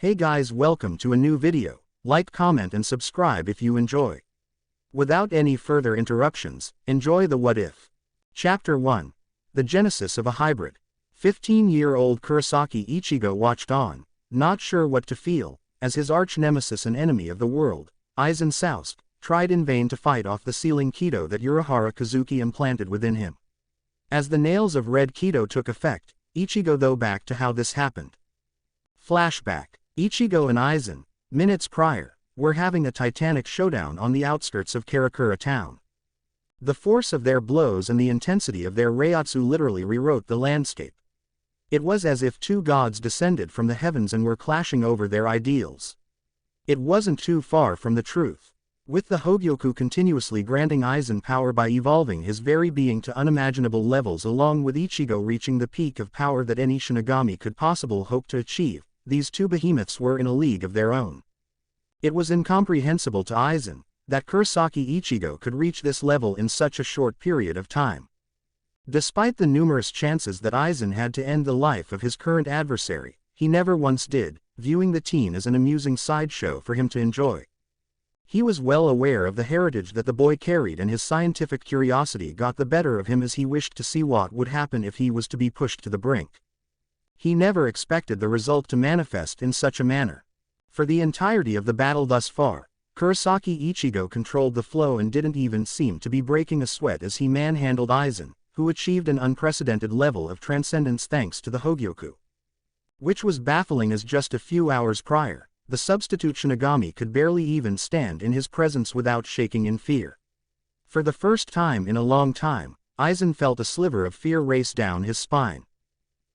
Hey guys, welcome to a new video. Like, comment and subscribe if you enjoy. Without any further interruptions, enjoy the What If. Chapter 1. The Genesis of a Hybrid. 15-year-old Kurosaki Ichigo watched on, not sure what to feel, as his arch-nemesis and enemy of the world, Aizen Soust, tried in vain to fight off the sealing Kido that Urahara Kazuki implanted within him. As the nails of red Kido took effect, Ichigo though back to how this happened. Flashback. Ichigo and Aizen, minutes prior, were having a titanic showdown on the outskirts of Karakura town. The force of their blows and the intensity of their reiatsu literally rewrote the landscape. It was as if two gods descended from the heavens and were clashing over their ideals. It wasn't too far from the truth. With the Hogyoku continuously granting Aizen power by evolving his very being to unimaginable levels, along with Ichigo reaching the peak of power that any Shinigami could possibly hope to achieve, these two behemoths were in a league of their own. It was incomprehensible to Aizen that Kurosaki Ichigo could reach this level in such a short period of time. Despite the numerous chances that Aizen had to end the life of his current adversary, he never once did, viewing the teen as an amusing sideshow for him to enjoy. He was well aware of the heritage that the boy carried, and his scientific curiosity got the better of him as he wished to see what would happen if he was to be pushed to the brink. He never expected the result to manifest in such a manner. For the entirety of the battle thus far, Kurosaki Ichigo controlled the flow and didn't even seem to be breaking a sweat as he manhandled Aizen, who achieved an unprecedented level of transcendence thanks to the Hogyoku. Which was baffling, as just a few hours prior, the substitute Shinigami could barely even stand in his presence without shaking in fear. For the first time in a long time, Aizen felt a sliver of fear race down his spine.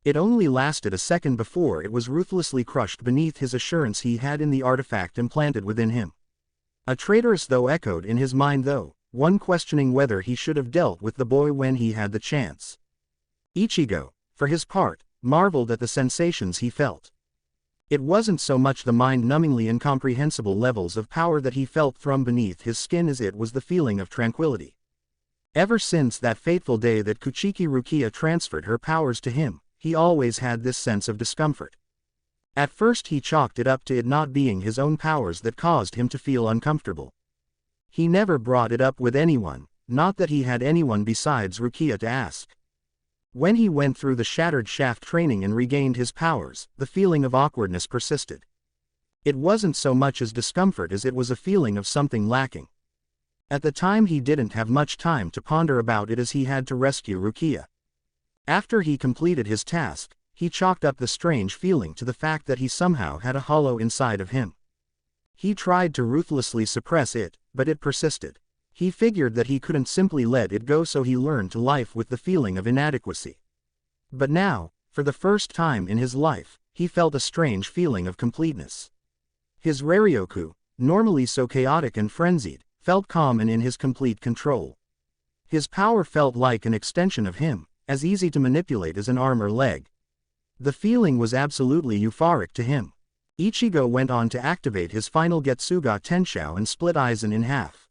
It only lasted a second before it was ruthlessly crushed beneath his assurance he had in the artifact implanted within him. A traitorous thought echoed in his mind, though, one questioning whether he should have dealt with the boy when he had the chance. Ichigo, for his part, marveled at the sensations he felt. It wasn't so much the mind-numbingly incomprehensible levels of power that he felt from beneath his skin as it was the feeling of tranquility. Ever since that fateful day that Kuchiki Rukia transferred her powers to him, he always had this sense of discomfort. At first he chalked it up to it not being his own powers that caused him to feel uncomfortable. He never brought it up with anyone, not that he had anyone besides Rukia to ask. When he went through the shattered shaft training and regained his powers, the feeling of awkwardness persisted. It wasn't so much as discomfort as it was a feeling of something lacking. At the time he didn't have much time to ponder about it as he had to rescue Rukia. After he completed his task, he chalked up the strange feeling to the fact that he somehow had a hollow inside of him. He tried to ruthlessly suppress it, but it persisted. He figured that he couldn't simply let it go, so he learned to live with the feeling of inadequacy. But now, for the first time in his life, he felt a strange feeling of completeness. His Raryoku, normally so chaotic and frenzied, felt calm and in his complete control. His power felt like an extension of him, as easy to manipulate as an arm or leg. The feeling was absolutely euphoric to him. Ichigo went on to activate his final Getsuga Tenshou and split Aizen in half.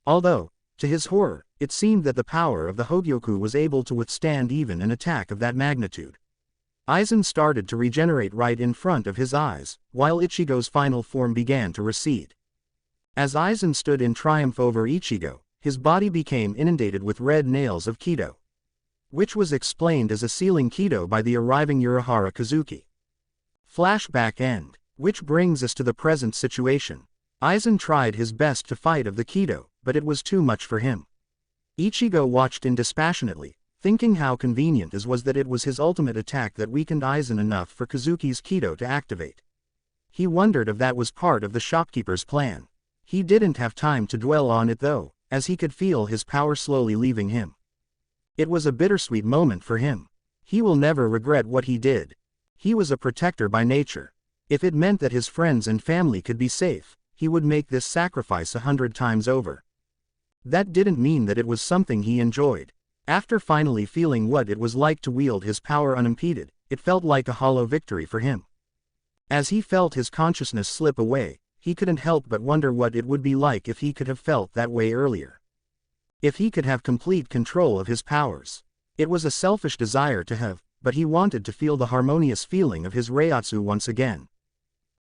Although, to his horror, it seemed that the power of the Hogyoku was able to withstand even an attack of that magnitude. Aizen started to regenerate right in front of his eyes, while Ichigo's final form began to recede. As Aizen stood in triumph over Ichigo, his body became inundated with red nails of Kido, which was explained as a sealing Kido by the arriving Urahara Kazuki. Flashback end. Which brings us to the present situation. Aizen tried his best to fight of the Kido, but it was too much for him. Ichigo watched in dispassionately, thinking how convenient it was that it was his ultimate attack that weakened Aizen enough for Kazuki's Kido to activate. He wondered if that was part of the shopkeeper's plan. He didn't have time to dwell on it though, as he could feel his power slowly leaving him. It was a bittersweet moment for him. He will never regret what he did. He was a protector by nature. If it meant that his friends and family could be safe, he would make this sacrifice 100 times over. That didn't mean that it was something he enjoyed. After finally feeling what it was like to wield his power unimpeded, it felt like a hollow victory for him. As he felt his consciousness slip away, he couldn't help but wonder what it would be like if he could have felt that way earlier. If he could have complete control of his powers. It was a selfish desire to have, but he wanted to feel the harmonious feeling of his reiatsu once again.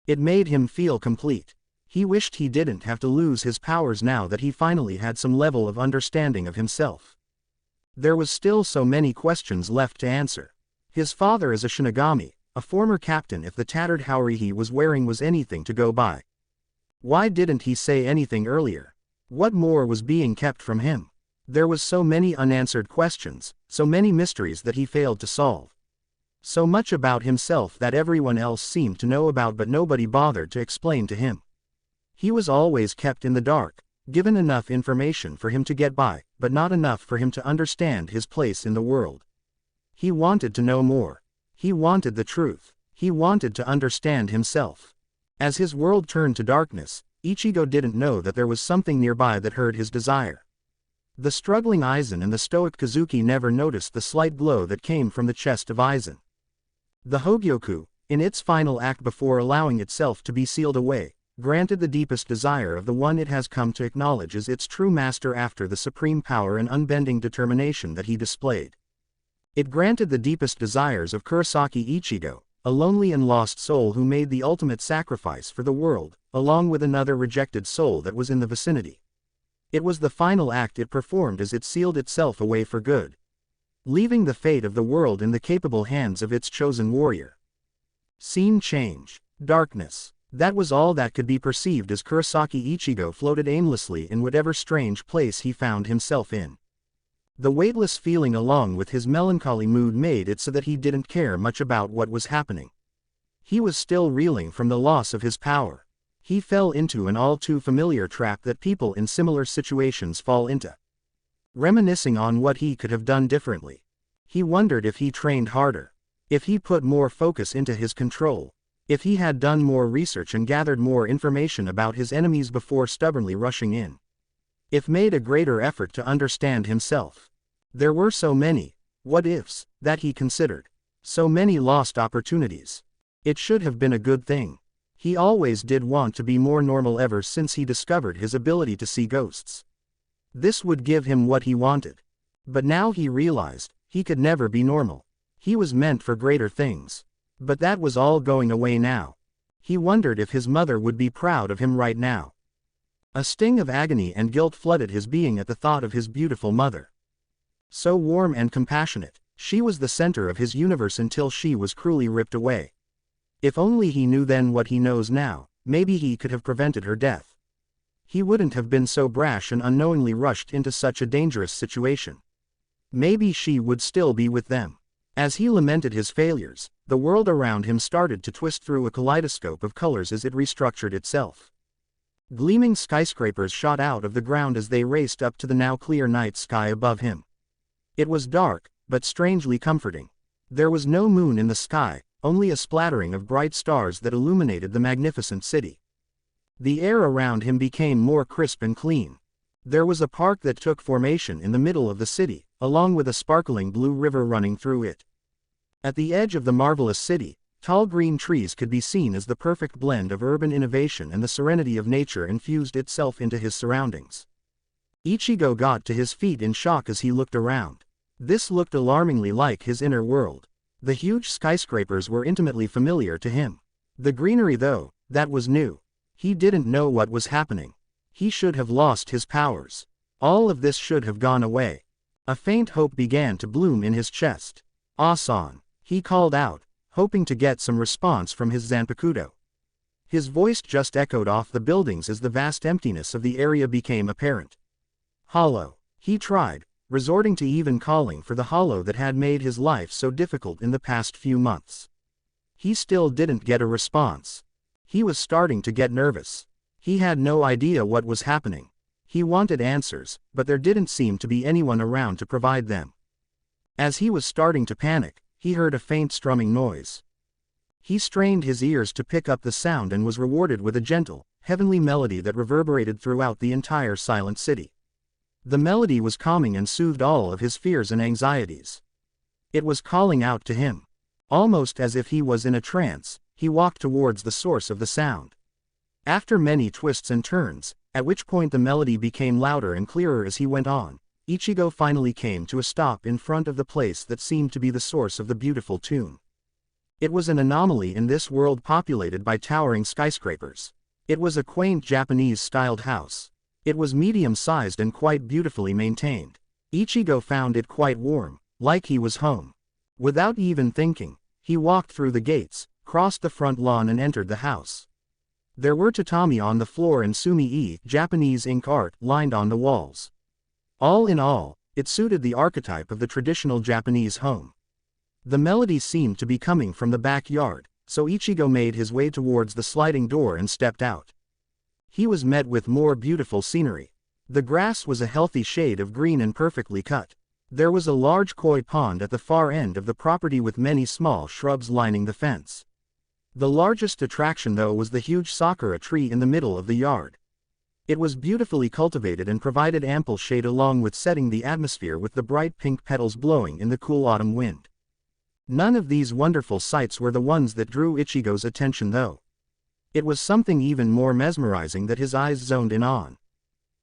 It made him feel complete. He wished he didn't have to lose his powers now that he finally had some level of understanding of himself. There was still so many questions left to answer. His father is a Shinigami, a former captain if the tattered haori he was wearing was anything to go by. Why didn't he say anything earlier? What more was being kept from him? There was so many unanswered questions, so many mysteries that he failed to solve. So much about himself that everyone else seemed to know about but nobody bothered to explain to him. He was always kept in the dark, given enough information for him to get by, but not enough for him to understand his place in the world. He wanted to know more. He wanted the truth. He wanted to understand himself. As his world turned to darkness, Ichigo didn't know that there was something nearby that heard his desire. The struggling Aizen and the stoic Kazuki never noticed the slight glow that came from the chest of Aizen. The Hogyoku, in its final act before allowing itself to be sealed away, granted the deepest desire of the one it has come to acknowledge as its true master after the supreme power and unbending determination that he displayed. It granted the deepest desires of Kurosaki Ichigo, a lonely and lost soul who made the ultimate sacrifice for the world, along with another rejected soul that was in the vicinity. It was the final act it performed as it sealed itself away for good, leaving the fate of the world in the capable hands of its chosen warrior. Scene change. Darkness. That was all that could be perceived as Kurosaki Ichigo floated aimlessly in whatever strange place he found himself in. The weightless feeling along with his melancholy mood made it so that he didn't care much about what was happening. He was still reeling from the loss of his power. He fell into an all too familiar trap that people in similar situations fall into. Reminiscing on what he could have done differently. He wondered if he trained harder. If he put more focus into his control. If he had done more research and gathered more information about his enemies before stubbornly rushing in. If made a greater effort to understand himself. There were so many what-ifs that he considered. So many lost opportunities. It should have been a good thing. He always did want to be more normal ever since he discovered his ability to see ghosts. This would give him what he wanted. But now he realized, he could never be normal. He was meant for greater things. But that was all going away now. He wondered if his mother would be proud of him right now. A sting of agony and guilt flooded his being at the thought of his beautiful mother. So warm and compassionate, she was the center of his universe until she was cruelly ripped away. If only he knew then what he knows now, maybe he could have prevented her death. He wouldn't have been so brash and unknowingly rushed into such a dangerous situation. Maybe she would still be with them. As he lamented his failures, the world around him started to twist through a kaleidoscope of colors as it restructured itself. Gleaming skyscrapers shot out of the ground as they raced up to the now clear night sky above him. It was dark, but strangely comforting. There was no moon in the sky, only a splattering of bright stars that illuminated the magnificent city. The air around him became more crisp and clean. There was a park that took formation in the middle of the city, along with a sparkling blue river running through it. At the edge of the marvelous city, tall green trees could be seen as the perfect blend of urban innovation and the serenity of nature infused itself into his surroundings. Ichigo got to his feet in shock as he looked around. This looked alarmingly like his inner world. The huge skyscrapers were intimately familiar to him. The greenery though, that was new. He didn't know what was happening. He should have lost his powers. All of this should have gone away. A faint hope began to bloom in his chest. "Asan," he called out, hoping to get some response from his Zanpakuto. His voice just echoed off the buildings as the vast emptiness of the area became apparent. "Hollow," he tried, resorting to even calling for the hollow that had made his life so difficult in the past few months. He still didn't get a response. He was starting to get nervous. He had no idea what was happening. He wanted answers, but there didn't seem to be anyone around to provide them. As he was starting to panic, he heard a faint strumming noise. He strained his ears to pick up the sound and was rewarded with a gentle, heavenly melody that reverberated throughout the entire silent city. The melody was calming and soothed all of his fears and anxieties. It was calling out to him. Almost as if he was in a trance, he walked towards the source of the sound. After many twists and turns, at which point the melody became louder and clearer as he went on, Ichigo finally came to a stop in front of the place that seemed to be the source of the beautiful tune. It was an anomaly in this world populated by towering skyscrapers. It was a quaint Japanese-styled house. It was medium-sized and quite beautifully maintained. Ichigo found it quite warm, like he was home. Without even thinking, he walked through the gates, crossed the front lawn and entered the house. There were tatami on the floor and sumi-e, Japanese ink art, lined on the walls. All in all, it suited the archetype of the traditional Japanese home. The melody seemed to be coming from the backyard, so Ichigo made his way towards the sliding door and stepped out. He was met with more beautiful scenery. The grass was a healthy shade of green and perfectly cut. There was a large koi pond at the far end of the property with many small shrubs lining the fence. The largest attraction though was the huge sakura tree in the middle of the yard. It was beautifully cultivated and provided ample shade along with setting the atmosphere with the bright pink petals blowing in the cool autumn wind. None of these wonderful sights were the ones that drew Ichigo's attention though. It was something even more mesmerizing that his eyes zoned in on.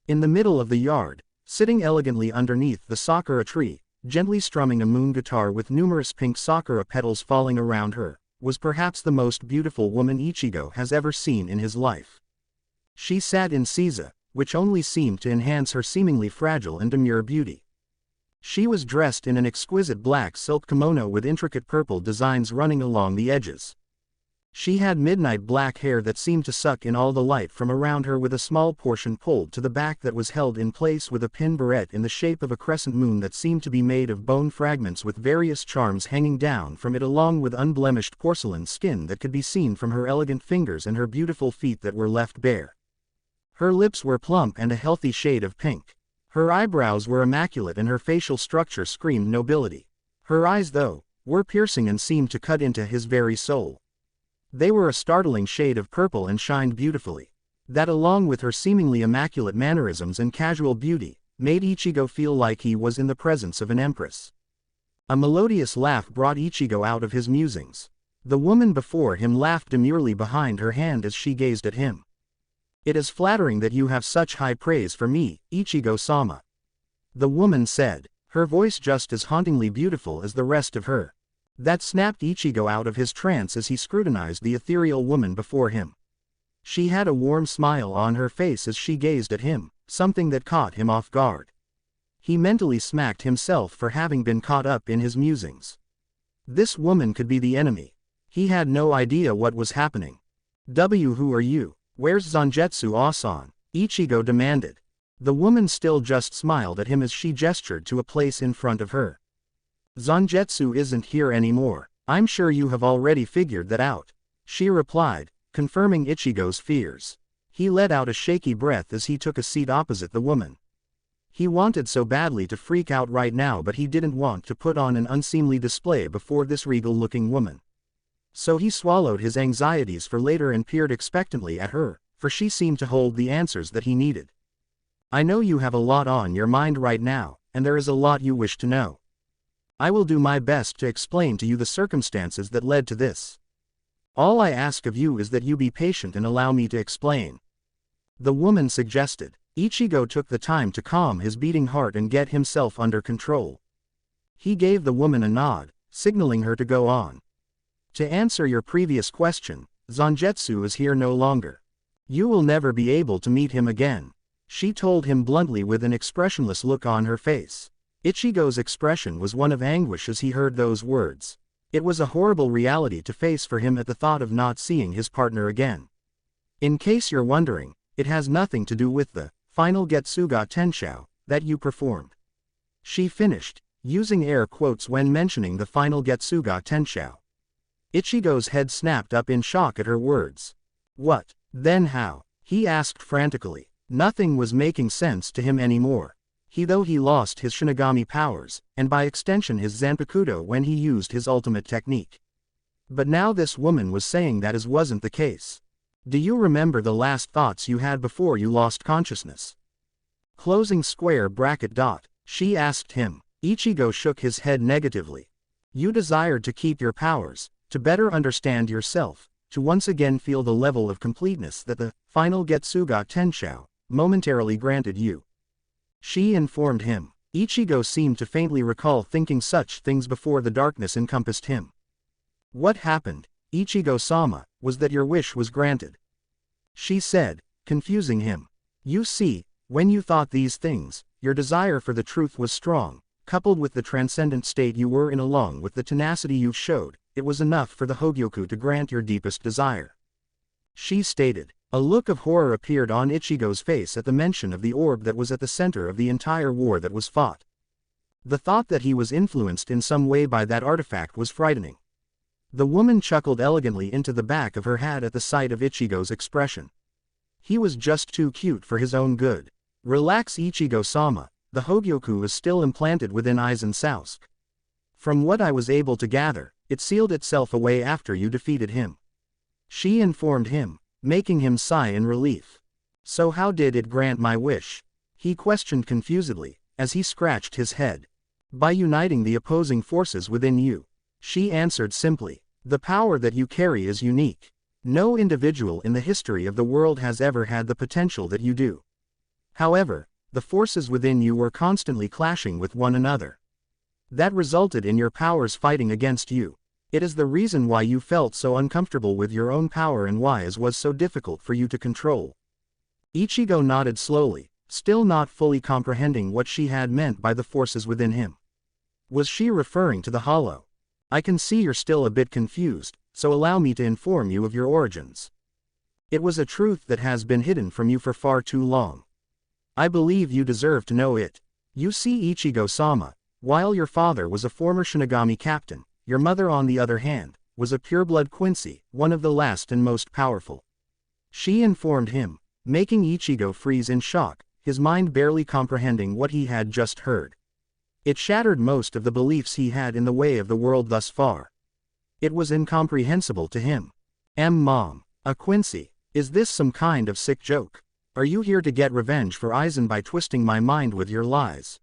In the middle of the yard, sitting elegantly underneath the sakura tree, gently strumming a moon guitar with numerous pink sakura petals falling around her, was perhaps the most beautiful woman Ichigo has ever seen in his life. She sat in seiza, which only seemed to enhance her seemingly fragile and demure beauty. She was dressed in an exquisite black silk kimono with intricate purple designs running along the edges. She had midnight black hair that seemed to suck in all the light from around her with a small portion pulled to the back that was held in place with a pin barrette in the shape of a crescent moon that seemed to be made of bone fragments with various charms hanging down from it along with unblemished porcelain skin that could be seen from her elegant fingers and her beautiful feet that were left bare. Her lips were plump and a healthy shade of pink. Her eyebrows were immaculate and her facial structure screamed nobility. Her eyes, though, were piercing and seemed to cut into his very soul. They were a startling shade of purple and shined beautifully. That along with her seemingly immaculate mannerisms and casual beauty, made Ichigo feel like he was in the presence of an empress. A melodious laugh brought Ichigo out of his musings. The woman before him laughed demurely behind her hand as she gazed at him. "It is flattering that you have such high praise for me, Ichigo-sama," the woman said, her voice just as hauntingly beautiful as the rest of her. That snapped Ichigo out of his trance as he scrutinized the ethereal woman before him. She had a warm smile on her face as she gazed at him, something that caught him off guard. He mentally smacked himself for having been caught up in his musings. This woman could be the enemy. He had no idea what was happening. Who are you? Where's Zangetsu-san? Ichigo demanded. The woman still just smiled at him as she gestured to a place in front of her. "Zangetsu isn't here anymore. I'm sure you have already figured that out," she replied, confirming Ichigo's fears. He let out a shaky breath as he took a seat opposite the woman. He wanted so badly to freak out right now, but he didn't want to put on an unseemly display before this regal-looking woman. So he swallowed his anxieties for later and peered expectantly at her, for she seemed to hold the answers that he needed. "I know you have a lot on your mind right now, and there is a lot you wish to know. I will do my best to explain to you the circumstances that led to this. All I ask of you is that you be patient and allow me to explain," the woman suggested. Ichigo took the time to calm his beating heart and get himself under control. He gave the woman a nod, signaling her to go on. "To answer your previous question, Zangetsu is here no longer. You will never be able to meet him again," she told him bluntly with an expressionless look on her face. Ichigo's expression was one of anguish as he heard those words. It was a horrible reality to face for him at the thought of not seeing his partner again. "In case you're wondering, it has nothing to do with the final Getsuga Tenshou that you performed," she finished, using air quotes when mentioning the final Getsuga Tenshou. Ichigo's head snapped up in shock at her words. "What, then how?" he asked frantically. Nothing was making sense to him anymore. He lost his Shinigami powers, and by extension his Zanpakuto when he used his ultimate technique. But now this woman was saying that as wasn't the case. "Do you remember the last thoughts you had before you lost consciousness?" Closing square bracket dot, she asked him. Ichigo shook his head negatively. "You desired to keep your powers, to better understand yourself, to once again feel the level of completeness that the final Getsuga Tenshou momentarily granted you," she informed him. Ichigo seemed to faintly recall thinking such things before the darkness encompassed him. What happened, Ichigo-sama, was that your wish was granted. She said, confusing him. You see, when you thought these things, your desire for the truth was strong, coupled with the transcendent state you were in along with the tenacity you showed, it was enough for the Hogyoku to grant your deepest desire. She stated. A look of horror appeared on Ichigo's face at the mention of the orb that was at the center of the entire war that was fought. The thought that he was influenced in some way by that artifact was frightening. The woman chuckled elegantly into the back of her hat at the sight of Ichigo's expression. He was just too cute for his own good. Relax, Ichigo-sama, the Hogyoku is still implanted within Aizen Sasuke. From what I was able to gather, it sealed itself away after you defeated him. She informed him, making him sigh in relief. So how did it grant my wish? He questioned confusedly, as he scratched his head. By uniting the opposing forces within you. She answered simply. The power that you carry is unique. No individual in the history of the world has ever had the potential that you do. However, the forces within you were constantly clashing with one another. That resulted in your powers fighting against you. It is the reason why you felt so uncomfortable with your own power and why it was so difficult for you to control. Ichigo nodded slowly, still not fully comprehending what she had meant by the forces within him. Was she referring to the Hollow? I can see you're still a bit confused, so allow me to inform you of your origins. It was a truth that has been hidden from you for far too long. I believe you deserve to know it. You see, Ichigo-sama, while your father was a former Shinigami captain, your mother on the other hand, was a pureblood Quincy, one of the last and most powerful. She informed him, making Ichigo freeze in shock, his mind barely comprehending what he had just heard. It shattered most of the beliefs he had in the way of the world thus far. It was incomprehensible to him. Mom, a Quincy, is this some kind of sick joke? Are you here to get revenge for Aizen by twisting my mind with your lies?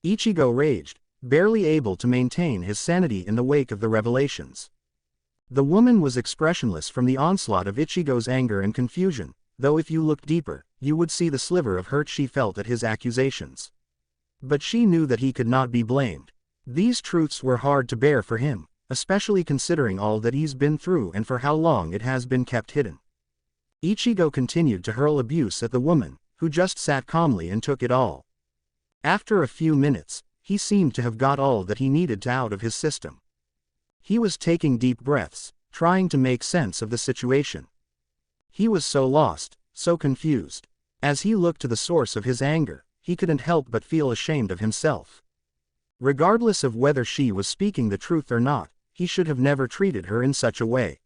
Ichigo raged, barely able to maintain his sanity in the wake of the revelations. The woman was expressionless from the onslaught of Ichigo's anger and confusion, though if you looked deeper, you would see the sliver of hurt she felt at his accusations. But she knew that he could not be blamed. These truths were hard to bear for him, especially considering all that he's been through and for how long it has been kept hidden. Ichigo continued to hurl abuse at the woman, who just sat calmly and took it all. After a few minutes, he seemed to have got all that he needed out of his system. He was taking deep breaths, trying to make sense of the situation. He was so lost, so confused. As he looked to the source of his anger, he couldn't help but feel ashamed of himself. Regardless of whether she was speaking the truth or not, he should have never treated her in such a way.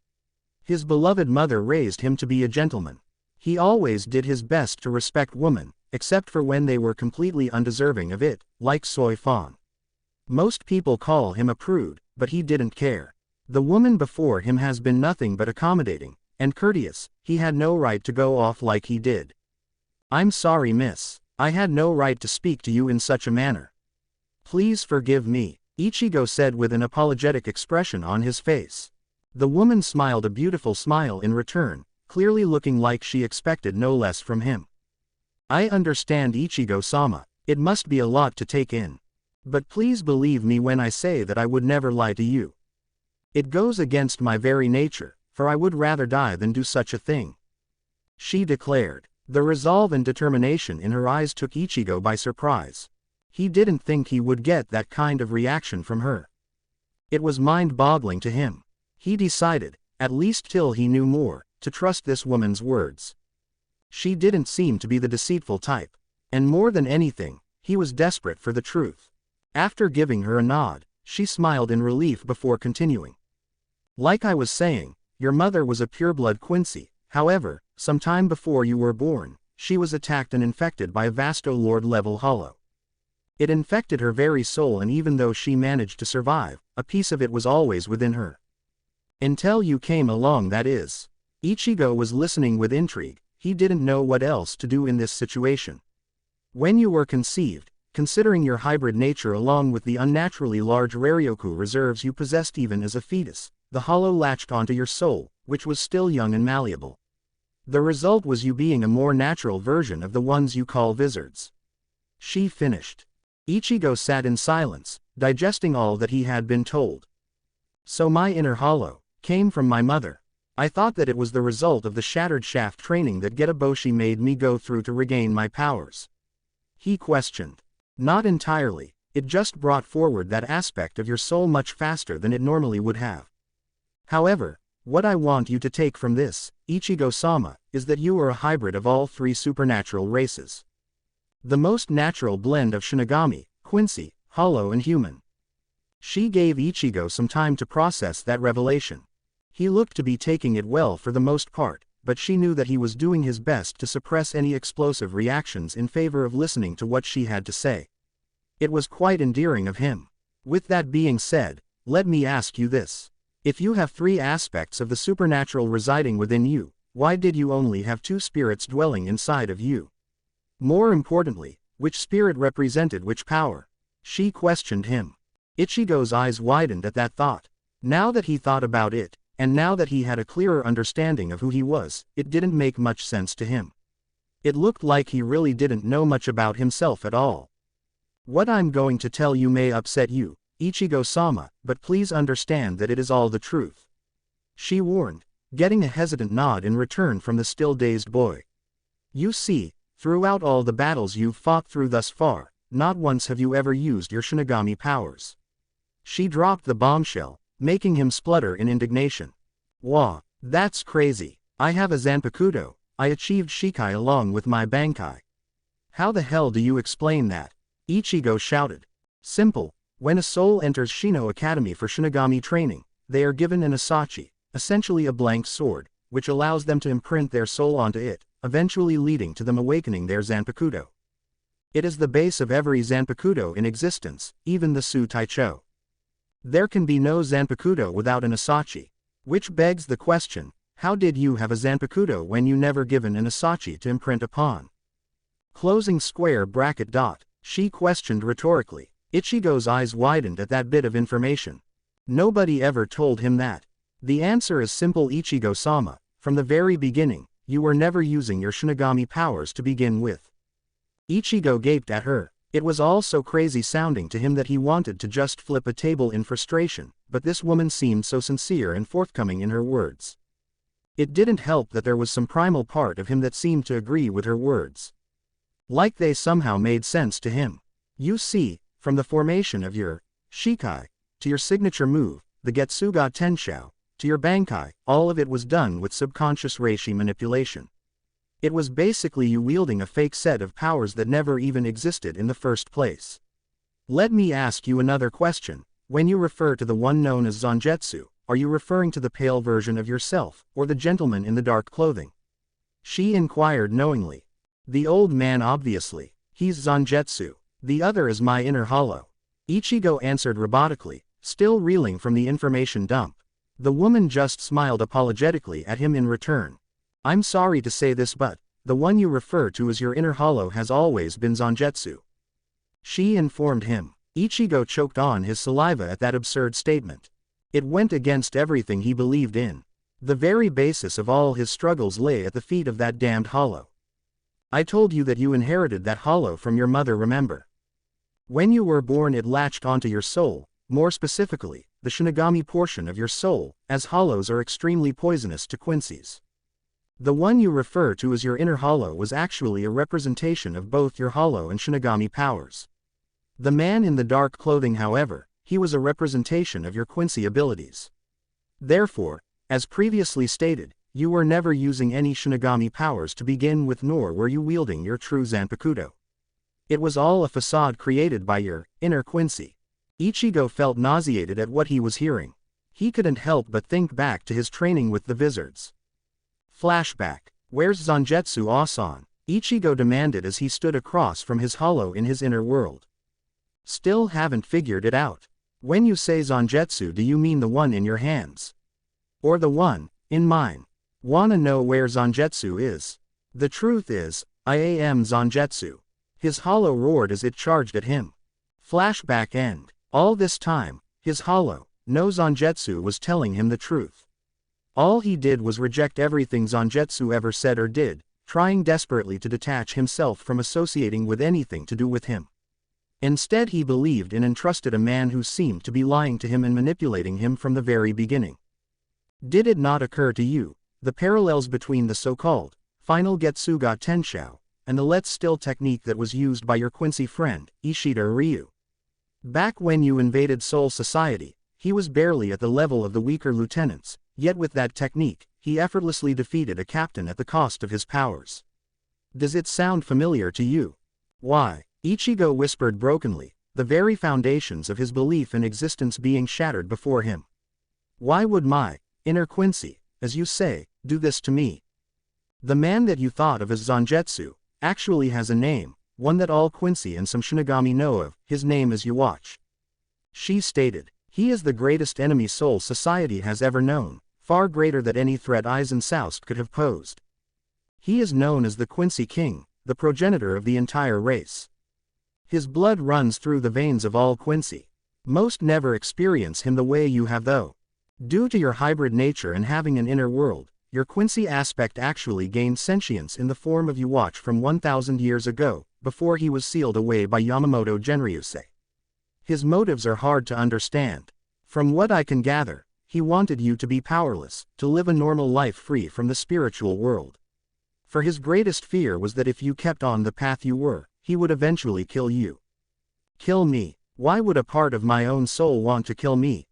His beloved mother raised him to be a gentleman. He always did his best to respect women, except for when they were completely undeserving of it, like Soy Fan. Most people call him a prude, but he didn't care. The woman before him has been nothing but accommodating and courteous. He had no right to go off like he did. I'm sorry, miss. I had no right to speak to you in such a manner. Please forgive me, Ichigo said with an apologetic expression on his face. The woman smiled a beautiful smile in return, clearly looking like she expected no less from him. I understand, Ichigo-sama, it must be a lot to take in. But please believe me when I say that I would never lie to you. It goes against my very nature, for I would rather die than do such a thing. She declared. The resolve and determination in her eyes took Ichigo by surprise. He didn't think he would get that kind of reaction from her. It was mind-boggling to him. He decided, at least till he knew more, to trust this woman's words. She didn't seem to be the deceitful type. And more than anything, he was desperate for the truth. After giving her a nod, she smiled in relief before continuing. Like I was saying, your mother was a pureblood Quincy. However, some time before you were born, she was attacked and infected by a Vasto-Lord-level Hollow. It infected her very soul, and even though she managed to survive, a piece of it was always within her. Until you came along, that is. Ichigo was listening with intrigue. He didn't know what else to do in this situation. When you were conceived, considering your hybrid nature along with the unnaturally large Raryoku reserves you possessed even as a fetus, the Hollow latched onto your soul, which was still young and malleable. The result was you being a more natural version of the ones you call wizards. She finished. Ichigo sat in silence, digesting all that he had been told. So my inner hollow came from my mother. I thought that it was the result of the shattered shaft training that Getaboshi made me go through to regain my powers. He questioned. Not entirely, it just brought forward that aspect of your soul much faster than it normally would have. However, what I want you to take from this, Ichigo-sama, is that you are a hybrid of all three supernatural races. The most natural blend of Shinigami, Quincy, Hollow and human. She gave Ichigo some time to process that revelation. He looked to be taking it well for the most part, but she knew that he was doing his best to suppress any explosive reactions in favor of listening to what she had to say. It was quite endearing of him. With that being said, let me ask you this. If you have three aspects of the supernatural residing within you, why did you only have two spirits dwelling inside of you? More importantly, which spirit represented which power? She questioned him. Ichigo's eyes widened at that thought. Now that he thought about it, and now that he had a clearer understanding of who he was, it didn't make much sense to him. It looked like he really didn't know much about himself at all. What I'm going to tell you may upset you, Ichigo-sama, but please understand that it is all the truth. She warned, getting a hesitant nod in return from the still dazed boy. You see, throughout all the battles you've fought through thus far, not once have you ever used your Shinigami powers. She dropped the bombshell, making him splutter in indignation. Wah, that's crazy. I have a Zanpakuto, I achieved Shikai along with my Bankai. How the hell do you explain that? Ichigo shouted. Simple, when a soul enters Shino Academy for Shinigami training, they are given an Asachi, essentially a blank sword, which allows them to imprint their soul onto it, eventually leading to them awakening their Zanpakuto. It is the base of every Zanpakuto in existence, even the Su Taicho. There can be no Zanpakuto without an Asachi. Which begs the question, how did you have a Zanpakuto when you never given an Asachi to imprint upon? Closing square bracket dot, she questioned rhetorically. Ichigo's eyes widened at that bit of information. Nobody ever told him that. The answer is simple, Ichigo-sama. From the very beginning, you were never using your Shinigami powers to begin with. Ichigo gaped at her. It was all so crazy sounding to him that he wanted to just flip a table in frustration, but this woman seemed so sincere and forthcoming in her words. It didn't help that there was some primal part of him that seemed to agree with her words. Like they somehow made sense to him. You see, from the formation of your Shikai, to your signature move, the Getsuga Tenshou, to your Bankai, all of it was done with subconscious reishi manipulation. It was basically you wielding a fake set of powers that never even existed in the first place. Let me ask you another question. When you refer to the one known as Zangetsu, are you referring to the pale version of yourself, or the gentleman in the dark clothing? She inquired knowingly. The old man obviously. He's Zangetsu. The other is my inner hollow. Ichigo answered robotically, still reeling from the information dump. The woman just smiled apologetically at him in return. I'm sorry to say this, but the one you refer to as your inner hollow has always been Zangetsu. She informed him. Ichigo choked on his saliva at that absurd statement. It went against everything he believed in. The very basis of all his struggles lay at the feet of that damned hollow. I told you that you inherited that hollow from your mother, remember? When you were born it latched onto your soul, more specifically, the Shinigami portion of your soul, as hollows are extremely poisonous to Quincy's. The one you refer to as your inner hollow was actually a representation of both your hollow and Shinigami powers. The man in the dark clothing, however, he was a representation of your Quincy abilities. Therefore, as previously stated, you were never using any Shinigami powers to begin with, nor were you wielding your true Zanpakuto. It was all a facade created by your inner Quincy. Ichigo felt nauseated at what he was hearing. He couldn't help but think back to his training with the Vizards. Flashback. Where's Zangetsu Asan? Ichigo demanded as he stood across from his hollow in his inner world. Still haven't figured it out. When you say Zangetsu, do you mean the one in your hands? Or the one in mine? Wanna know where Zangetsu is? The truth is, I am Zangetsu. His hollow roared as it charged at him. Flashback end. All this time, his hollow, no Zangetsu, was telling him the truth. All he did was reject everything Zangetsu ever said or did, trying desperately to detach himself from associating with anything to do with him. Instead he believed in and trusted a man who seemed to be lying to him and manipulating him from the very beginning. Did it not occur to you, the parallels between the so-called final Getsuga Tenshou and the let's still technique that was used by your Quincy friend, Ishida Ryu? Back when you invaded Soul Society, he was barely at the level of the weaker lieutenants, yet with that technique, he effortlessly defeated a captain at the cost of his powers. Does it sound familiar to you? Why? Ichigo whispered brokenly, the very foundations of his belief in existence being shattered before him. Why would my inner Quincy, as you say, do this to me? The man that you thought of as Zangetsu actually has a name, one that all Quincy and some Shinigami know of. His name is Yuwatch. She stated. He is the greatest enemy Soul Society has ever known, far greater than any threat Aizen Soust could have posed. He is known as the Quincy King, the progenitor of the entire race. His blood runs through the veins of all Quincy. Most never experience him the way you have though. Due to your hybrid nature and having an inner world, your Quincy aspect actually gained sentience in the form of Yuwatch from 1,000 years ago, before he was sealed away by Yamamoto Genryusei. His motives are hard to understand. From what I can gather, he wanted you to be powerless, to live a normal life free from the spiritual world. For his greatest fear was that if you kept on the path you were, he would eventually kill you. Kill me? Why would a part of my own soul want to kill me?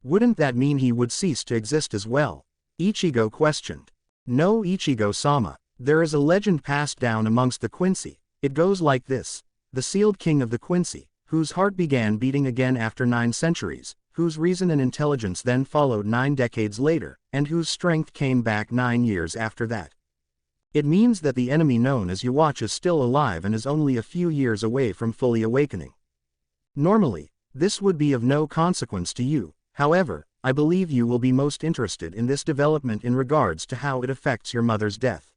Wouldn't that mean he would cease to exist as well? Ichigo questioned. No, Ichigo-sama, there is a legend passed down amongst the Quincy. It goes like this. The sealed king of the Quincy, whose heart began beating again after 9 centuries, whose reason and intelligence then followed 9 decades later, and whose strength came back 9 years after that. It means that the enemy known as Yuwatch is still alive and is only a few years away from fully awakening. Normally, this would be of no consequence to you, however, I believe you will be most interested in this development in regards to how it affects your mother's death.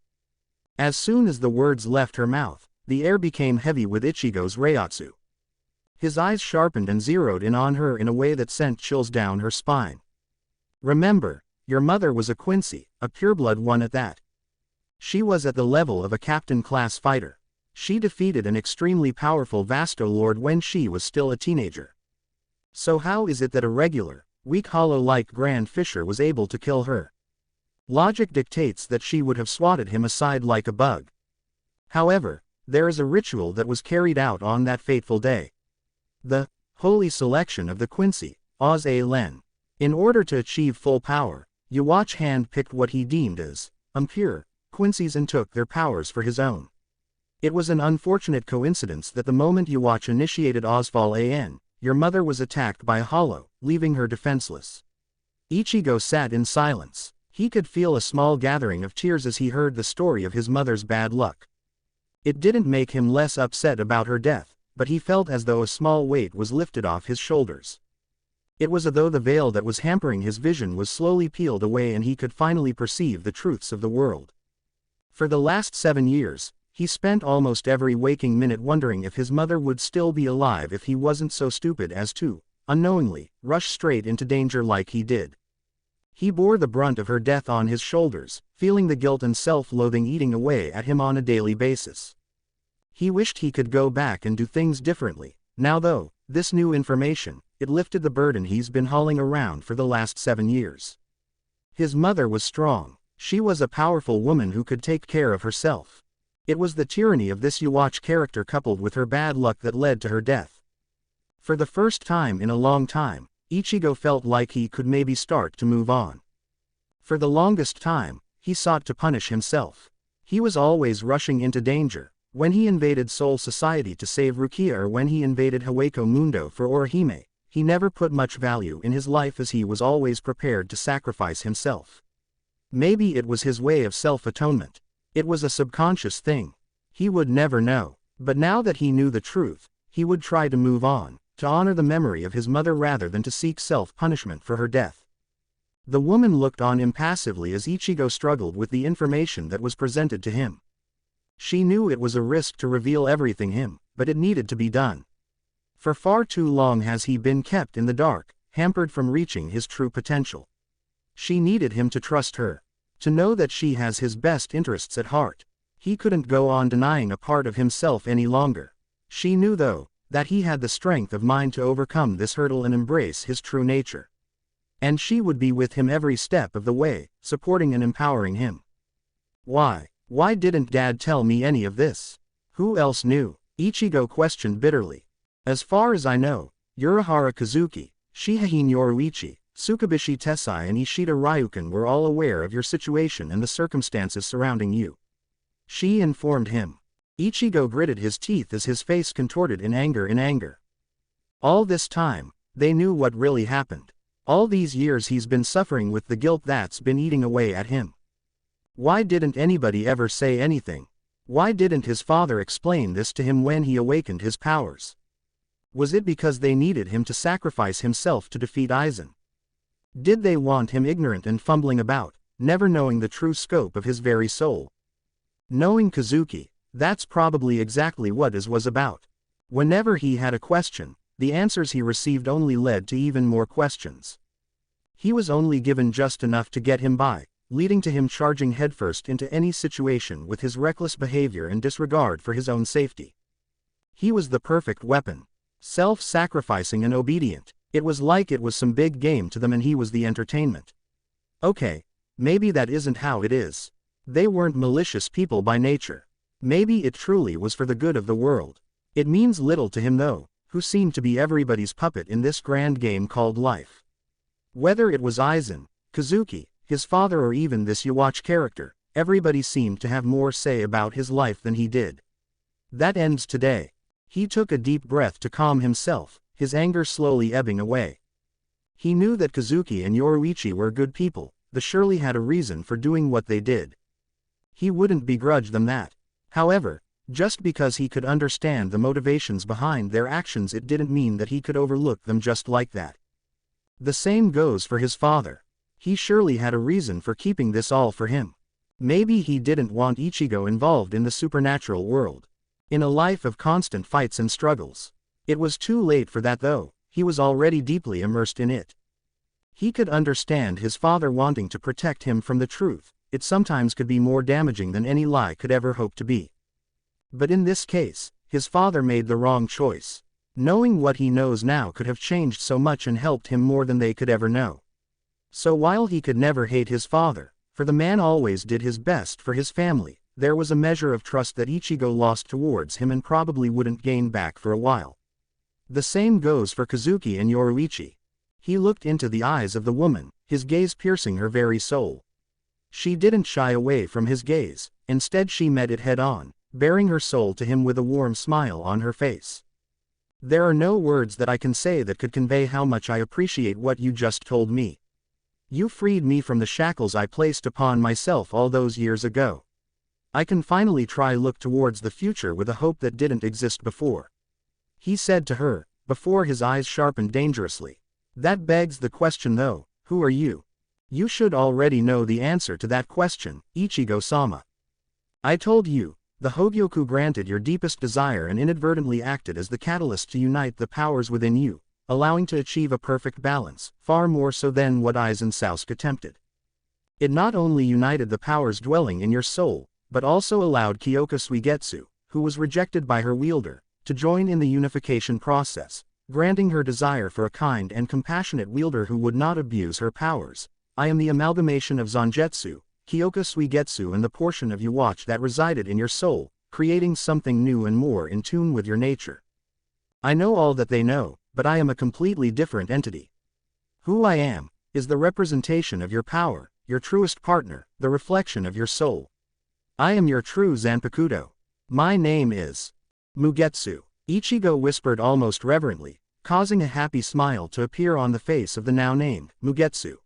As soon as the words left her mouth, the air became heavy with Ichigo's Reiatsu. His eyes sharpened and zeroed in on her in a way that sent chills down her spine. Remember, your mother was a Quincy, a pureblood one at that. She was at the level of a captain-class fighter. She defeated an extremely powerful Vasto Lord when she was still a teenager. So how is it that a regular, weak hollow-like Grand Fisher was able to kill her? Logic dictates that she would have swatted him aside like a bug. However, there is a ritual that was carried out on that fateful day. The holy selection of the Quincy, Oz A Len. In order to achieve full power, Yuwatch hand-picked what he deemed as impure Quincy's and took their powers for his own. It was an unfortunate coincidence that the moment Yuwatch initiated Ozfall An, your mother was attacked by a hollow, leaving her defenseless. Ichigo sat in silence. He could feel a small gathering of tears as he heard the story of his mother's bad luck. It didn't make him less upset about her death, but he felt as though a small weight was lifted off his shoulders. It was as though the veil that was hampering his vision was slowly peeled away and he could finally perceive the truths of the world. For the last 7 years, he spent almost every waking minute wondering if his mother would still be alive if he wasn't so stupid as to, unknowingly, rush straight into danger like he did. He bore the brunt of her death on his shoulders, feeling the guilt and self-loathing eating away at him on a daily basis. He wished he could go back and do things differently. Now though, this new information, it lifted the burden he's been hauling around for the last 7 years. His mother was strong. She was a powerful woman who could take care of herself. It was the tyranny of this Yuwatch character coupled with her bad luck that led to her death. For the first time in a long time, Ichigo felt like he could maybe start to move on. For the longest time, he sought to punish himself. He was always rushing into danger. When he invaded Soul Society to save Rukia or when he invaded Hueco Mundo for Orihime, he never put much value in his life as he was always prepared to sacrifice himself. Maybe it was his way of self-atonement. It was a subconscious thing. He would never know. But now that he knew the truth, he would try to move on, to honor the memory of his mother rather than to seek self-punishment for her death. The woman looked on impassively as Ichigo struggled with the information that was presented to him. She knew it was a risk to reveal everything him, but it needed to be done. For far too long has he been kept in the dark, hampered from reaching his true potential. She needed him to trust her. To know that she has his best interests at heart. He couldn't go on denying a part of himself any longer. She knew though, that he had the strength of mind to overcome this hurdle and embrace his true nature. And she would be with him every step of the way, supporting and empowering him. Why didn't Dad tell me any of this? Who else knew? Ichigo questioned bitterly. As far as I know, Urahara Kazuki, Shihei Yoruichi, Tsukubishi Tessai and Ishida Ryukin were all aware of your situation and the circumstances surrounding you. She informed him. Ichigo gritted his teeth as his face contorted in anger. All this time, they knew what really happened. All these years he's been suffering with the guilt that's been eating away at him. Why didn't anybody ever say anything? Why didn't his father explain this to him when he awakened his powers? Was it because they needed him to sacrifice himself to defeat Aizen? Did they want him ignorant and fumbling about, never knowing the true scope of his very soul? Knowing Kazuki, that's probably exactly what it was about. Whenever he had a question, the answers he received only led to even more questions. He was only given just enough to get him by, leading to him charging headfirst into any situation with his reckless behavior and disregard for his own safety. He was the perfect weapon. Self-sacrificing and obedient. It was like it was some big game to them and he was the entertainment. Okay, maybe that isn't how it is. They weren't malicious people by nature. Maybe it truly was for the good of the world. It means little to him though, who seemed to be everybody's puppet in this grand game called life. Whether it was Aizen, Kazuki, his father or even this Yhwach character, everybody seemed to have more say about his life than he did. That ends today. He took a deep breath to calm himself, his anger slowly ebbing away. He knew that Kazuki and Yoruichi were good people, they surely had a reason for doing what they did. He wouldn't begrudge them that. However, just because he could understand the motivations behind their actions it didn't mean that he could overlook them just like that. The same goes for his father. He surely had a reason for keeping this all for him. Maybe he didn't want Ichigo involved in the supernatural world. In a life of constant fights and struggles. It was too late for that though, he was already deeply immersed in it. He could understand his father wanting to protect him from the truth, it sometimes could be more damaging than any lie could ever hope to be. But in this case, his father made the wrong choice. Knowing what he knows now could have changed so much and helped him more than they could ever know. So while he could never hate his father, for the man always did his best for his family, there was a measure of trust that Ichigo lost towards him and probably wouldn't gain back for a while. The same goes for Kazuki and Yoruichi. He looked into the eyes of the woman, his gaze piercing her very soul. She didn't shy away from his gaze, instead she met it head-on, baring her soul to him with a warm smile on her face. There are no words that I can say that could convey how much I appreciate what you just told me. You freed me from the shackles I placed upon myself all those years ago. I can finally look towards the future with a hope that didn't exist before. He said to her, before his eyes sharpened dangerously. That begs the question though, who are you? You should already know the answer to that question, Ichigo-sama. I told you, the Hogyoku granted your deepest desire and inadvertently acted as the catalyst to unite the powers within you, allowing to achieve a perfect balance, far more so than what Aizen Sasuke attempted. It not only united the powers dwelling in your soul, but also allowed Kyoka Suigetsu, who was rejected by her wielder, to join in the unification process, granting her desire for a kind and compassionate wielder who would not abuse her powers. I am the amalgamation of Zangetsu, Kyoka Suigetsu and the portion of Yhwach that resided in your soul, creating something new and more in tune with your nature. I know all that they know, but I am a completely different entity. Who I am, is the representation of your power, your truest partner, the reflection of your soul. I am your true Zanpakuto. My name is Mugetsu. Ichigo whispered almost reverently, causing a happy smile to appear on the face of the now named Mugetsu.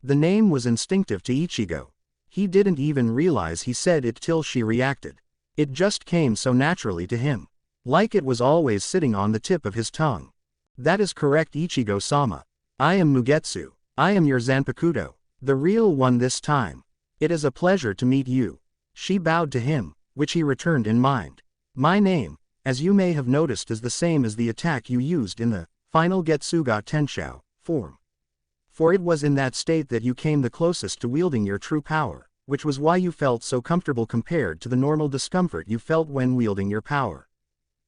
The name was instinctive to Ichigo. He didn't even realize he said it till she reacted. It just came so naturally to him. Like it was always sitting on the tip of his tongue. That is correct, Ichigo-sama. I am Mugetsu. I am your Zanpakuto. The real one this time. It is a pleasure to meet you. She bowed to him, which he returned in mind. My name, as you may have noticed, is the same as the attack you used in the final Getsuga Tenshou form. For it was in that state that you came the closest to wielding your true power, which was why you felt so comfortable compared to the normal discomfort you felt when wielding your power.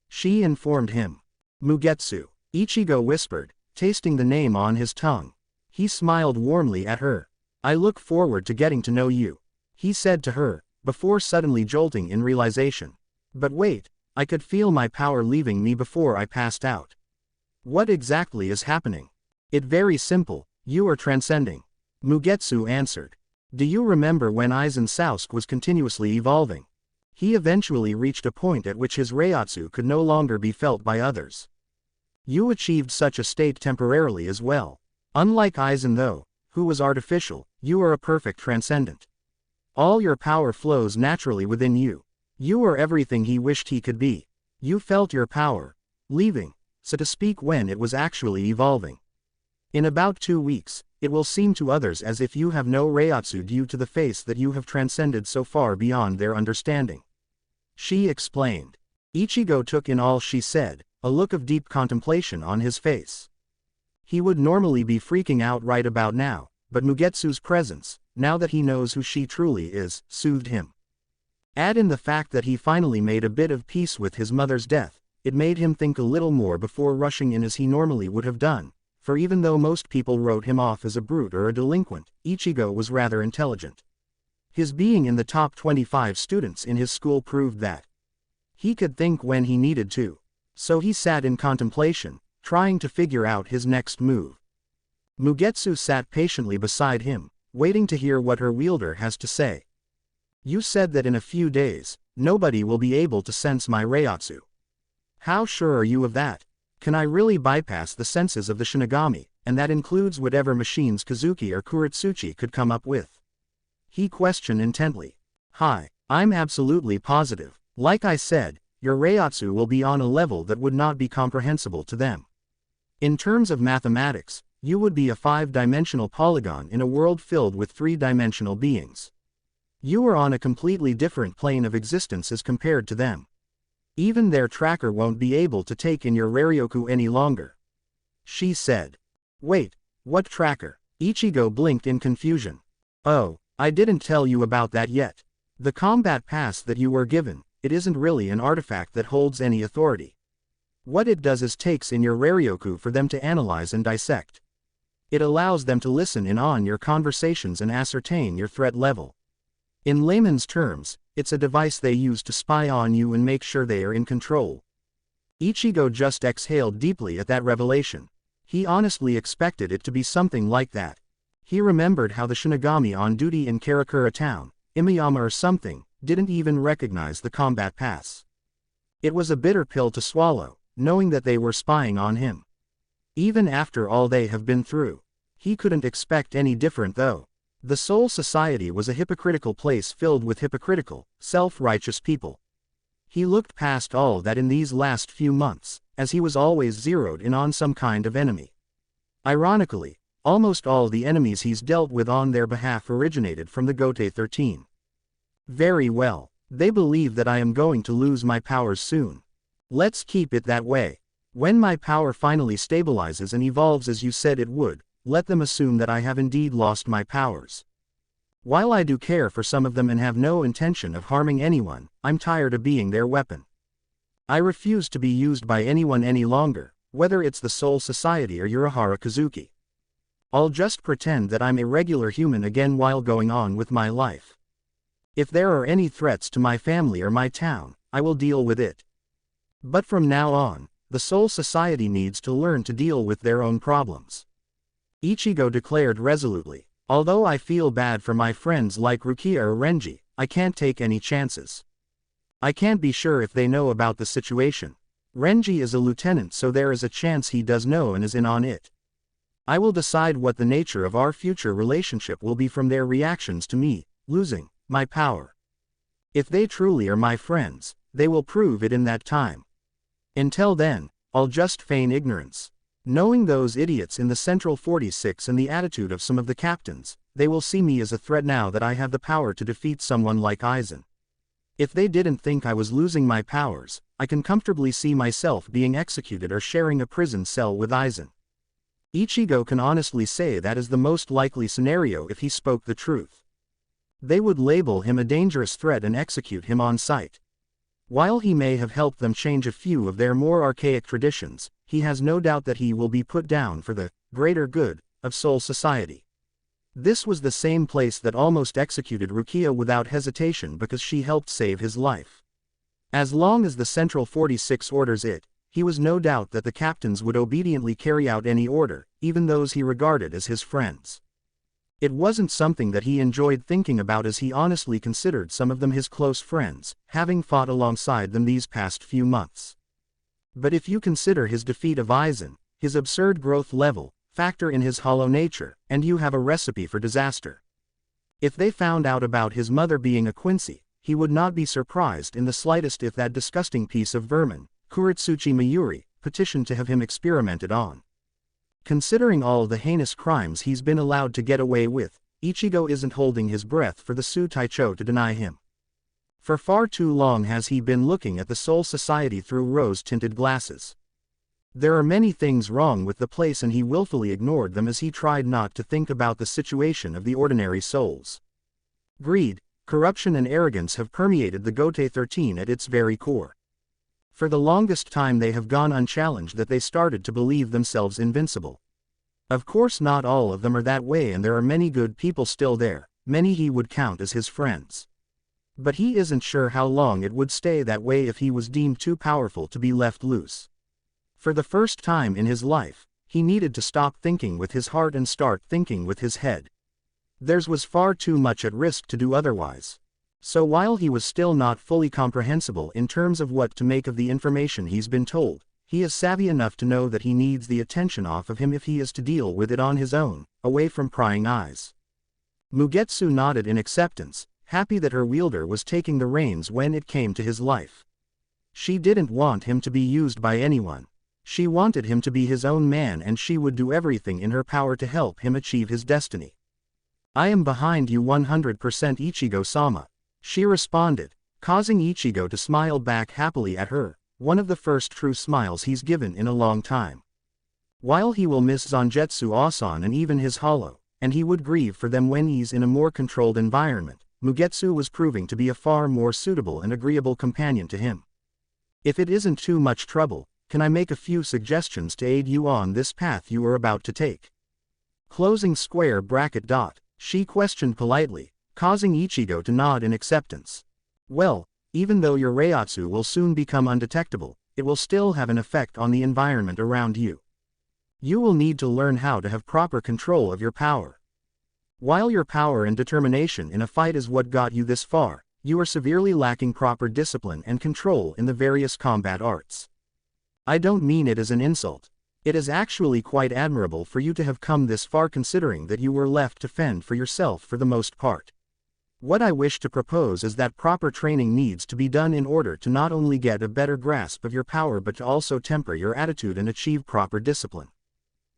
She informed him. Mugetsu, Ichigo whispered, tasting the name on his tongue. He smiled warmly at her. I look forward to getting to know you, he said to her, before suddenly jolting in realization. But wait, I could feel my power leaving me before I passed out. What exactly is happening? It's very simple, you are transcending. Mugetsu answered. Do you remember when Aizen Sasuke was continuously evolving? He eventually reached a point at which his Reiatsu could no longer be felt by others. You achieved such a state temporarily as well. Unlike Aizen though, who was artificial, you are a perfect transcendent. All your power flows naturally within you. You are everything he wished he could be. You felt your power leaving, so to speak, when it was actually evolving. In about 2 weeks, it will seem to others as if you have no Reiatsu due to the face that you have transcended so far beyond their understanding. She explained. Ichigo took in all she said, a look of deep contemplation on his face. He would normally be freaking out right about now, but Mugetsu's presence, now that he knows who she truly is, soothed him. Add in the fact that he finally made a bit of peace with his mother's death, it made him think a little more before rushing in as he normally would have done, for even though most people wrote him off as a brute or a delinquent, Ichigo was rather intelligent. His being in the top 25 students in his school proved that he could think when he needed to. So he sat in contemplation, trying to figure out his next move. Mugetsu sat patiently beside him, waiting to hear what her wielder has to say. You said that in a few days, nobody will be able to sense my Reiatsu. How sure are you of that? Can I really bypass the senses of the Shinigami, and that includes whatever machines Kazuki or Kuretsuchi could come up with? He questioned intently. Hi, I'm absolutely positive. Like I said, your Reiatsu will be on a level that would not be comprehensible to them. In terms of mathematics, you would be a 5-dimensional polygon in a world filled with 3-dimensional beings. You are on a completely different plane of existence as compared to them. Even their tracker won't be able to take in your Raryoku any longer. She said. Wait, what tracker? Ichigo blinked in confusion. Oh, I didn't tell you about that yet. The combat pass that you were given, it isn't really an artifact that holds any authority. What it does is takes in your Raryoku for them to analyze and dissect. It allows them to listen in on your conversations and ascertain your threat level. In layman's terms, it's a device they use to spy on you and make sure they are in control. Ichigo just exhaled deeply at that revelation. He honestly expected it to be something like that. He remembered how the Shinigami on duty in Karakura town, Imiyama or something, didn't even recognize the combat pass. It was a bitter pill to swallow, knowing that they were spying on him. Even after all they have been through, he couldn't expect any different though. The Soul Society was a hypocritical place filled with hypocritical, self-righteous people. He looked past all that in these last few months, as he was always zeroed in on some kind of enemy. Ironically, almost all the enemies he's dealt with on their behalf originated from the Gote 13. Very well, they believe that I am going to lose my powers soon. Let's keep it that way. When my power finally stabilizes and evolves as you said it would, let them assume that I have indeed lost my powers. While I do care for some of them and have no intention of harming anyone, I'm tired of being their weapon. I refuse to be used by anyone any longer, whether it's the Soul Society or Urahara Kazuki. I'll just pretend that I'm a regular human again while going on with my life. If there are any threats to my family or my town, I will deal with it. But from now on, the Soul Society needs to learn to deal with their own problems. Ichigo declared resolutely, although I feel bad for my friends like Rukia or Renji, I can't take any chances. I can't be sure if they know about the situation. Renji is a lieutenant, so there is a chance he does know and is in on it. I will decide what the nature of our future relationship will be from their reactions to me losing my power. If they truly are my friends, they will prove it in that time. Until then, I'll just feign ignorance. Knowing those idiots in the Central 46 and the attitude of some of the captains, they will see me as a threat now that I have the power to defeat someone like Aizen. If they didn't think I was losing my powers, I can comfortably see myself being executed or sharing a prison cell with Aizen. Ichigo can honestly say that is the most likely scenario if he spoke the truth. They would label him a dangerous threat and execute him on sight. While he may have helped them change a few of their more archaic traditions, he has no doubt that he will be put down for the greater good of Soul Society. This was the same place that almost executed Rukia without hesitation because she helped save his life. As long as the Central 46 orders it, he was no doubt that the captains would obediently carry out any order, even those he regarded as his friends. It wasn't something that he enjoyed thinking about, as he honestly considered some of them his close friends, having fought alongside them these past few months. But if you consider his defeat of Aizen, his absurd growth level, factor in his hollow nature, and you have a recipe for disaster. If they found out about his mother being a Quincy, he would not be surprised in the slightest if that disgusting piece of vermin, Kuritsuchi Mayuri, petitioned to have him experimented on. Considering all the heinous crimes he's been allowed to get away with, Ichigo isn't holding his breath for the Su Taicho to deny him. For far too long has he been looking at the Soul Society through rose-tinted glasses. There are many things wrong with the place, and he willfully ignored them as he tried not to think about the situation of the ordinary souls. Greed, corruption and arrogance have permeated the Gote 13 at its very core. For the longest time they have gone unchallenged that they started to believe themselves invincible. Of course not all of them are that way, and there are many good people still there, many he would count as his friends. But he isn't sure how long it would stay that way if he was deemed too powerful to be left loose. For the first time in his life, he needed to stop thinking with his heart and start thinking with his head. Theirs was far too much at risk to do otherwise. So while he was still not fully comprehensible in terms of what to make of the information he's been told, he is savvy enough to know that he needs the attention off of him if he is to deal with it on his own, away from prying eyes. Mugetsu nodded in acceptance, happy that her wielder was taking the reins when it came to his life. She didn't want him to be used by anyone. She wanted him to be his own man, and she would do everything in her power to help him achieve his destiny. I am behind you 100%, Ichigo-sama. She responded, causing Ichigo to smile back happily at her, one of the first true smiles he's given in a long time. While he will miss Zangetsu Asan and even his hollow, and he would grieve for them when he's in a more controlled environment, Mugetsu was proving to be a far more suitable and agreeable companion to him. If it isn't too much trouble, can I make a few suggestions to aid you on this path you are about to take? Closing square bracket dot, she questioned politely, causing Ichigo to nod in acceptance. Well, even though your Reiatsu will soon become undetectable, it will still have an effect on the environment around you. You will need to learn how to have proper control of your power. While your power and determination in a fight is what got you this far, you are severely lacking proper discipline and control in the various combat arts. I don't mean it as an insult. It is actually quite admirable for you to have come this far, considering that you were left to fend for yourself for the most part. What I wish to propose is that proper training needs to be done in order to not only get a better grasp of your power but to also temper your attitude and achieve proper discipline.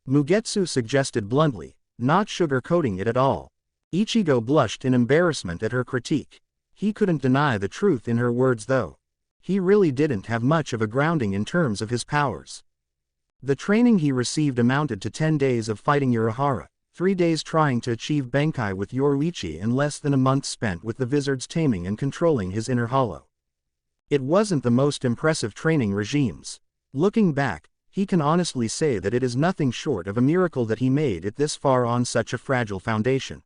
Mugetsu suggested bluntly, not sugarcoating it at all. Ichigo blushed in embarrassment at her critique. He couldn't deny the truth in her words though. He really didn't have much of a grounding in terms of his powers. The training he received amounted to 10 days of fighting Urahara, 3 days trying to achieve Benkai with Yoruichi, and less than a month spent with the Vizard's taming and controlling his inner hollow. It wasn't the most impressive training regimes. Looking back, he can honestly say that it is nothing short of a miracle that he made it this far on such a fragile foundation.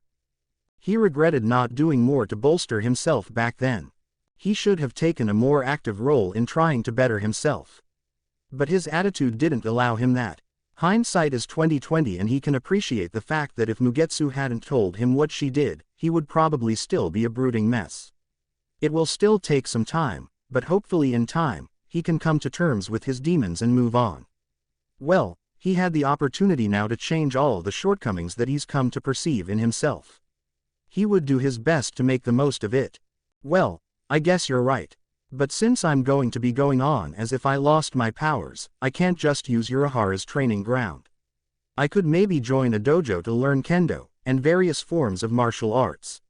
He regretted not doing more to bolster himself back then. He should have taken a more active role in trying to better himself. But his attitude didn't allow him that. Hindsight is 20/20, and he can appreciate the fact that if Mugetsu hadn't told him what she did, he would probably still be a brooding mess. It will still take some time, but hopefully in time, he can come to terms with his demons and move on. Well, he had the opportunity now to change all the shortcomings that he's come to perceive in himself. He would do his best to make the most of it. Well, I guess you're right. But since I'm going to be going on as if I lost my powers, I can't just use Urahara's training ground. I could maybe join a dojo to learn kendo, and various forms of martial arts.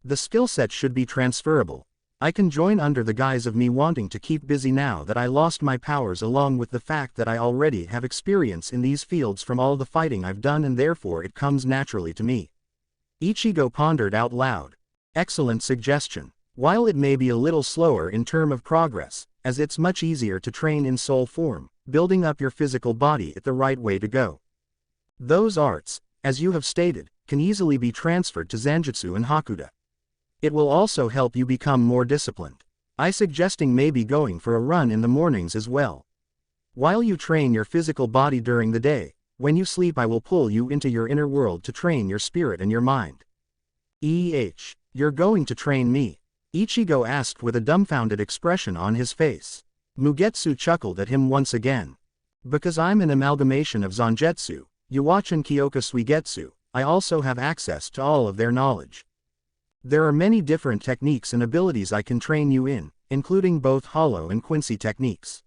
The skill set should be transferable. I can join under the guise of me wanting to keep busy now that I lost my powers, along with the fact that I already have experience in these fields from all the fighting I've done, and therefore it comes naturally to me. Ichigo pondered out loud. Excellent suggestion. While it may be a little slower in term of progress, as it's much easier to train in soul form, building up your physical body is the right way to go. Those arts, as you have stated, can easily be transferred to Zangetsu and Hakuda. It will also help you become more disciplined. I suggesting maybe going for a run in the mornings as well. While you train your physical body during the day, when you sleep I will pull you into your inner world to train your spirit and your mind. You're going to train me? Ichigo asked with a dumbfounded expression on his face. Mugetsu chuckled at him once again. Because I'm an amalgamation of Zangetsu, Yuwachi and Kyoka Suigetsu, I also have access to all of their knowledge. There are many different techniques and abilities I can train you in, including both hollow and Quincy techniques.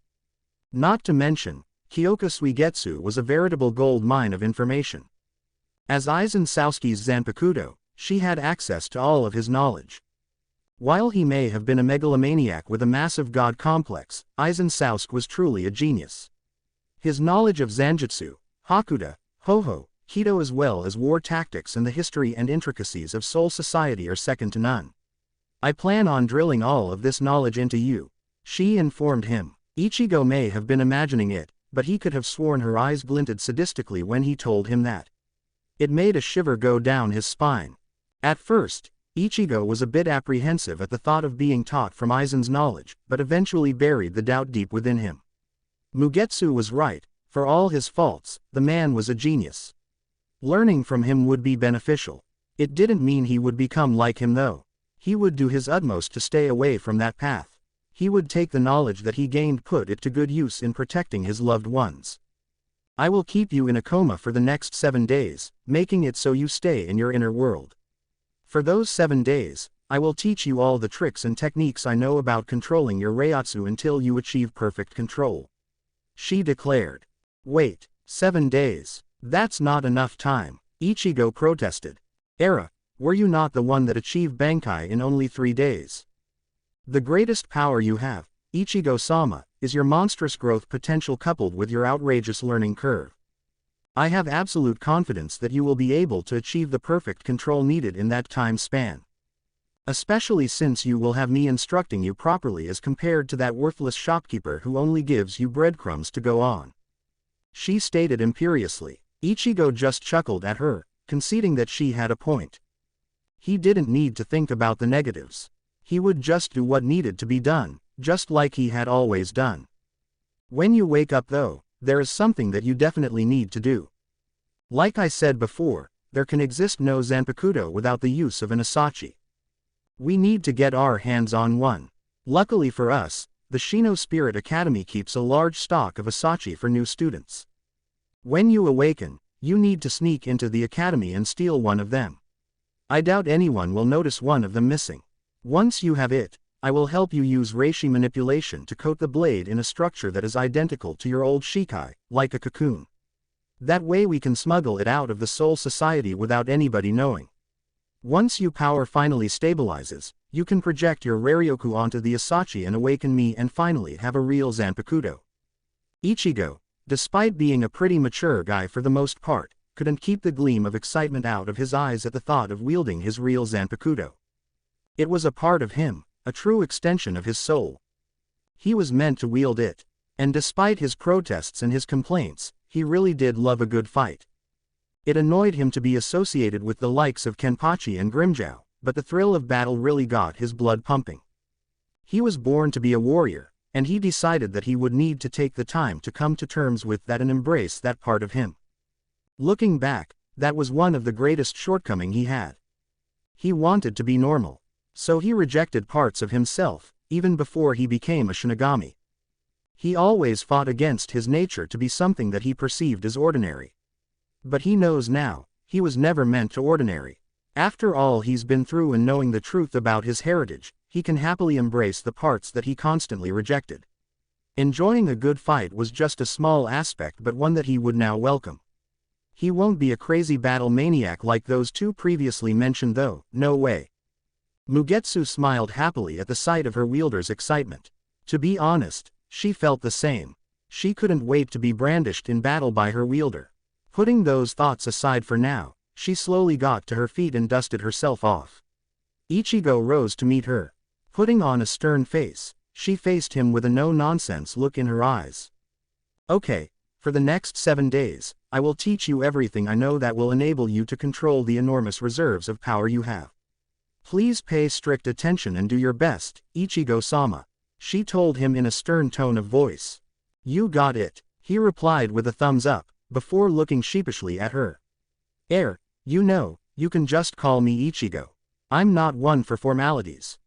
Not to mention, Kyoka Suigetsu was a veritable gold mine of information. As Aizen Sasuke's Zanpakuto, she had access to all of his knowledge. While he may have been a megalomaniac with a massive god complex, Aizen Sasuke was truly a genius. His knowledge of Zangetsu, Hakuda, Hoho, Kido as well as war tactics and the history and intricacies of Soul Society are second to none. I plan on drilling all of this knowledge into you, she informed him. Ichigo may have been imagining it, but he could have sworn her eyes glinted sadistically when he told him that. It made a shiver go down his spine. At first, Ichigo was a bit apprehensive at the thought of being taught from Aizen's knowledge, but eventually buried the doubt deep within him. Mugetsu was right, for all his faults, the man was a genius. Learning from him would be beneficial. It didn't mean he would become like him though. He would do his utmost to stay away from that path. He would take the knowledge that he gained put it to good use in protecting his loved ones. I will keep you in a coma for the next 7 days, making it so you stay in your inner world. For those 7 days, I will teach you all the tricks and techniques I know about controlling your Reiatsu until you achieve perfect control. She declared. Wait, 7 days. That's not enough time, Ichigo protested. Were you not the one that achieved Bankai in only 3 days? The greatest power you have, Ichigo-sama, is your monstrous growth potential coupled with your outrageous learning curve. I have absolute confidence that you will be able to achieve the perfect control needed in that time span. Especially since you will have me instructing you properly as compared to that worthless shopkeeper who only gives you breadcrumbs to go on. She stated imperiously. Ichigo just chuckled at her, conceding that she had a point. He didn't need to think about the negatives. He would just do what needed to be done, just like he had always done. When you wake up though, there is something that you definitely need to do. Like I said before, there can exist no Zanpakuto without the use of an Asachi. We need to get our hands on one. Luckily for us, the Shino Spirit Academy keeps a large stock of Asachi for new students. When you awaken, you need to sneak into the academy and steal one of them. I doubt anyone will notice one of them missing. Once you have it, I will help you use reishi manipulation to coat the blade in a structure that is identical to your old Shikai, like a cocoon. That way we can smuggle it out of the Soul Society without anybody knowing. Once your power finally stabilizes, you can project your Raryoku onto the Asachi and awaken me and finally have a real Zanpakuto. Ichigo, despite being a pretty mature guy for the most part, couldn't keep the gleam of excitement out of his eyes at the thought of wielding his real Zanpakuto. It was a part of him, a true extension of his soul. He was meant to wield it. And despite his protests and his complaints, he really did love a good fight. It annoyed him to be associated with the likes of Kenpachi and Grimmjow, but the thrill of battle really got his blood pumping. He was born to be a warrior, and he decided that he would need to take the time to come to terms with that and embrace that part of him. Looking back, that was one of the greatest shortcomings he had. He wanted to be normal. So he rejected parts of himself, even before he became a Shinigami. He always fought against his nature to be something that he perceived as ordinary. But he knows now, he was never meant to ordinary. After all he's been through and knowing the truth about his heritage, he can happily embrace the parts that he constantly rejected. Enjoying a good fight was just a small aspect but one that he would now welcome. He won't be a crazy battle maniac like those two previously mentioned though, no way. Mugetsu smiled happily at the sight of her wielder's excitement. To be honest, she felt the same. She couldn't wait to be brandished in battle by her wielder. Putting those thoughts aside for now, she slowly got to her feet and dusted herself off. Ichigo rose to meet her. Putting on a stern face, she faced him with a no-nonsense look in her eyes. Okay, for the next 7 days, I will teach you everything I know that will enable you to control the enormous reserves of power you have. Please pay strict attention and do your best, Ichigo-sama, she told him in a stern tone of voice. You got it, he replied with a thumbs up, before looking sheepishly at her. You know, you can just call me Ichigo. I'm not one for formalities.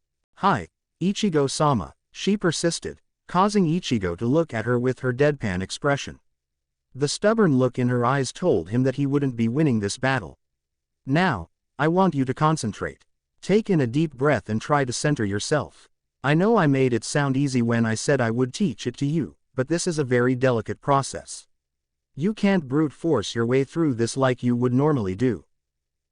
Hi, Ichigo-sama, she persisted, causing Ichigo to look at her with her deadpan expression. The stubborn look in her eyes told him that he wouldn't be winning this battle. Now, I want you to concentrate. Take in a deep breath and try to center yourself. I know I made it sound easy when I said I would teach it to you, but this is a very delicate process. You can't brute force your way through this like you would normally do.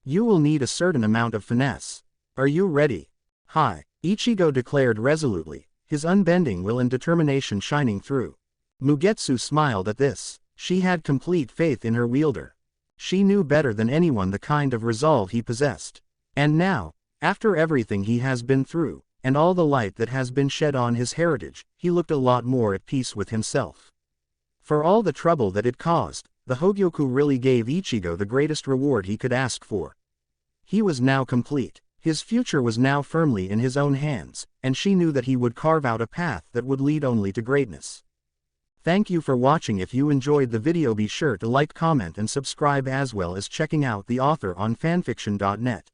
You will need a certain amount of finesse. Are you ready? Hi, Ichigo declared resolutely, his unbending will and determination shining through. Mugetsu smiled at this. She had complete faith in her wielder. She knew better than anyone the kind of resolve he possessed. And now, after everything he has been through, and all the light that has been shed on his heritage, he looked a lot more at peace with himself. For all the trouble that it caused, the Hogyoku really gave Ichigo the greatest reward he could ask for. He was now complete. His future was now firmly in his own hands, and she knew that he would carve out a path that would lead only to greatness. Thank you for watching. If you enjoyed the video, be sure to like, comment and subscribe, as well as checking out the author on fanfiction.net.